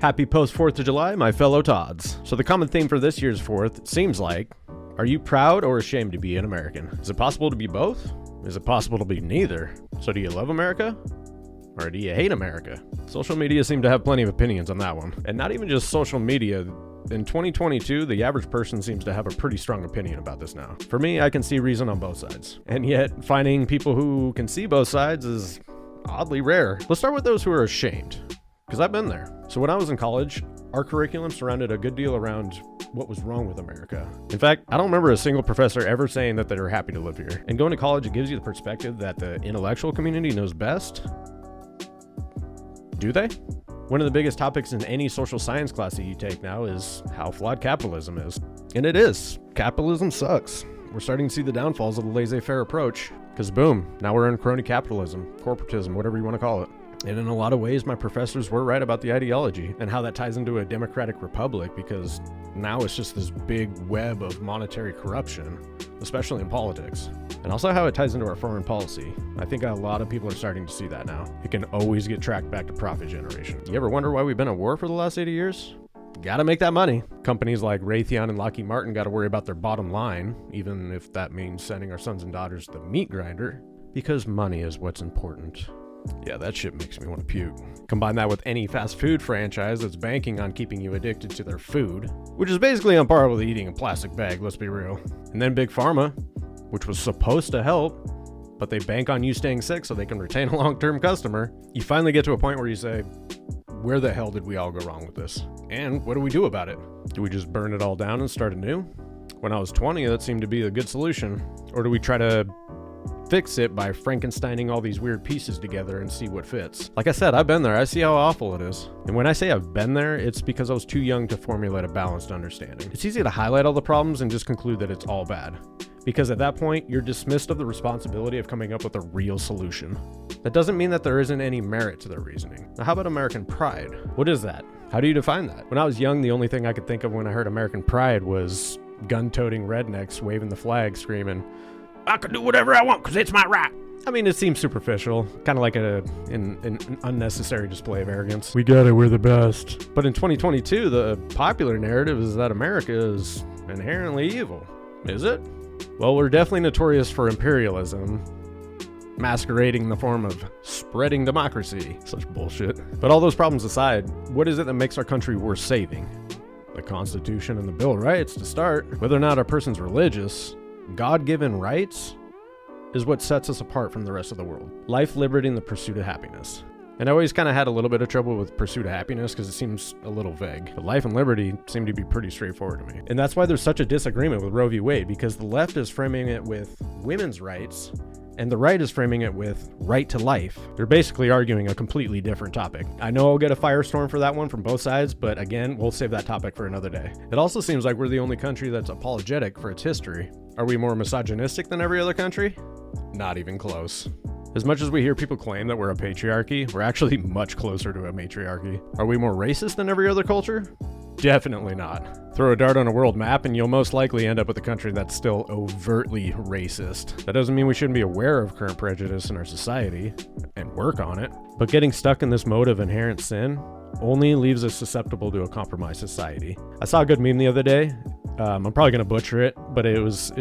Happy post 4th of July, my fellow Todds. So the common theme for this year's 4th, it seems like, are you proud or ashamed to be an American? Is it possible to be both? Is it possible to be neither? So do you love America? Or do you hate America? Social media seem to have plenty of opinions on that one. And not even just social media. In 2022, the average person seems to have a pretty strong opinion about this now. For me, I can see reason on both sides. And yet, finding people who can see both sides is oddly rare. Let's start with those who are ashamed, because I've been there. So when I was in college, our curriculum surrounded a good deal around what was wrong with America. In fact, I don't remember a single professor ever saying that they were happy to live here. And going to college, it gives you the perspective that the intellectual community knows best. Do they? One of the biggest topics in any social science class that you take now is how flawed capitalism is. And it is. Capitalism sucks. We're starting to see the downfalls of the laissez-faire approach. Because boom, now we're in crony capitalism, corporatism, whatever you want to call it. And in a lot of ways, my professors were right about the ideology and how that ties into a democratic republic, because now it's just this big web of monetary corruption, especially in politics. And also how it ties into our foreign policy. I think a lot of people are starting to see that now. It can always get tracked back to profit generation. You ever wonder why we've been at war for the last 80 years? Gotta make that money. Companies like Raytheon and Lockheed Martin gotta worry about their bottom line, even if that means sending our sons and daughters to the meat grinder, because money is what's important. Yeah, that shit makes me want to puke. Combine that with any fast food franchise that's banking on keeping you addicted to their food, which is basically on par with eating a plastic bag, let's be real. And then Big Pharma, which was supposed to help, but they bank on you staying sick so they can retain a long-term customer. You finally get to a point where you say, where the hell did we all go wrong with this? And what do we do about it? Do we just burn it all down and start anew? When I was 20, that seemed to be a good solution. Or do we try to fix it by Frankensteining all these weird pieces together and see what fits? Like I said, I've been there. I see how awful it is. And when I say I've been there, it's because I was too young to formulate a balanced understanding. It's easy to highlight all the problems and just conclude that it's all bad, because at that point, you're dismissed of the responsibility of coming up with a real solution. That doesn't mean that there isn't any merit to their reasoning. Now, how about American pride? What is that? How do you define that? When I was young, the only thing I could think of when I heard American pride was gun-toting rednecks waving the flag, screaming, I can do whatever I want because it's my right. I mean, it seems superficial, kind of like an unnecessary display of arrogance. We got it, we're the best. But in 2022, the popular narrative is that America is inherently evil. Is it? Well, we're definitely notorious for imperialism, masquerading in the form of spreading democracy. Such bullshit. But all those problems aside, what is it that makes our country worth saving? The Constitution and the Bill of Rights, to start. Whether or not a person's religious, God-given rights is what sets us apart from the rest of the world. Life, liberty, and the pursuit of happiness. And I always kind of had a little bit of trouble with pursuit of happiness because it seems a little vague. But life and liberty seem to be pretty straightforward to me. And that's why there's such a disagreement with Roe v. Wade, because the left is framing it with women's rights and the right is framing it with right to life. They're basically arguing a completely different topic. I know I'll get a firestorm for that one from both sides, but again, we'll save that topic for another day. It also seems like we're the only country that's apologetic for its history. Are we more misogynistic than every other country? Not even close. As much as we hear people claim that we're a patriarchy, we're actually much closer to a matriarchy. Are we more racist than every other culture? Definitely not. Throw a dart on a world map and you'll most likely end up with a country that's still overtly racist. That doesn't mean we shouldn't be aware of current prejudice in our society and work on it, but getting stuck in this mode of inherent sin only leaves us susceptible to a compromised society. I saw a good meme the other day. I'm probably going to butcher it, but it was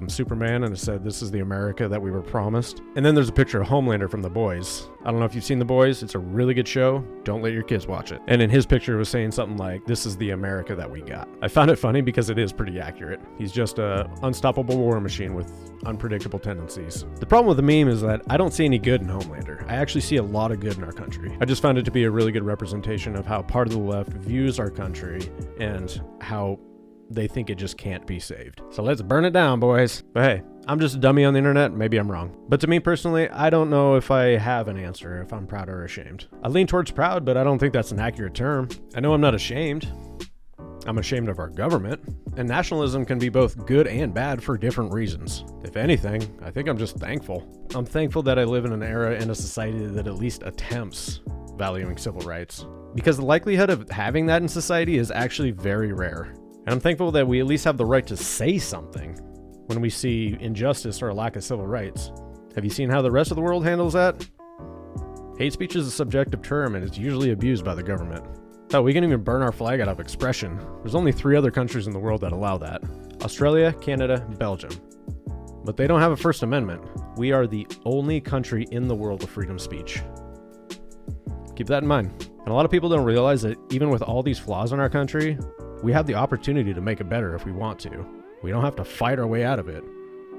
Superman, and it said, "This is the America that we were promised." And then there's a picture of Homelander from The Boys. I don't know if you've seen The Boys. It's a really good show. Don't let your kids watch it. And in his picture, it was saying something like, "This is the America that we got." I found it funny because it is pretty accurate. He's just a unstoppable war machine with unpredictable tendencies. The problem with the meme is that I don't see any good in Homelander. I actually see a lot of good in our country. I just found it to be a really good representation of how part of the left views our country and how they think it just can't be saved. So let's burn it down, boys. But hey, I'm just a dummy on the internet. Maybe I'm wrong. But to me personally, I don't know if I have an answer, if I'm proud or ashamed. I lean towards proud, but I don't think that's an accurate term. I know I'm not ashamed. I'm ashamed of our government. And nationalism can be both good and bad for different reasons. If anything, I think I'm just thankful. I'm thankful that I live in an era and a society that at least attempts valuing civil rights, because the likelihood of having that in society is actually very rare. And I'm thankful that we at least have the right to say something when we see injustice or a lack of civil rights. Have you seen how the rest of the world handles that? Hate speech is a subjective term and it's usually abused by the government. Hell, we can even burn our flag out of expression. There's only 3 other countries in the world that allow that. Australia, Canada, Belgium. But they don't have a First Amendment. We are the only country in the world with freedom of speech. Keep that in mind. And a lot of people don't realize that even with all these flaws in our country, we have the opportunity to make it better if we want to. We don't have to fight our way out of it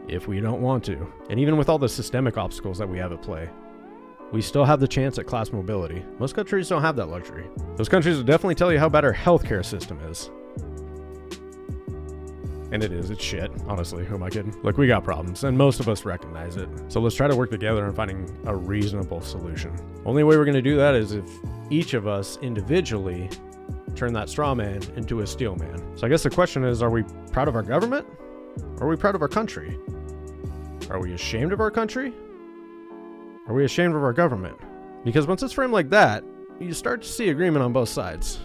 if we don't want to. And even with all the systemic obstacles that we have at play, we still have the chance at class mobility. Most countries don't have that luxury. Those countries will definitely tell you how bad our healthcare system is. And it is, it's shit, honestly, who am I kidding? Look, we got problems, and most of us recognize it. So let's try to work together on finding a reasonable solution. Only way we're gonna do that is if each of us individually turn that straw man into a steel man. So I guess the question is, are we proud of our government? Or are we proud of our country? Are we ashamed of our country? Are we ashamed of our government? Because once it's framed like that, you start to see agreement on both sides.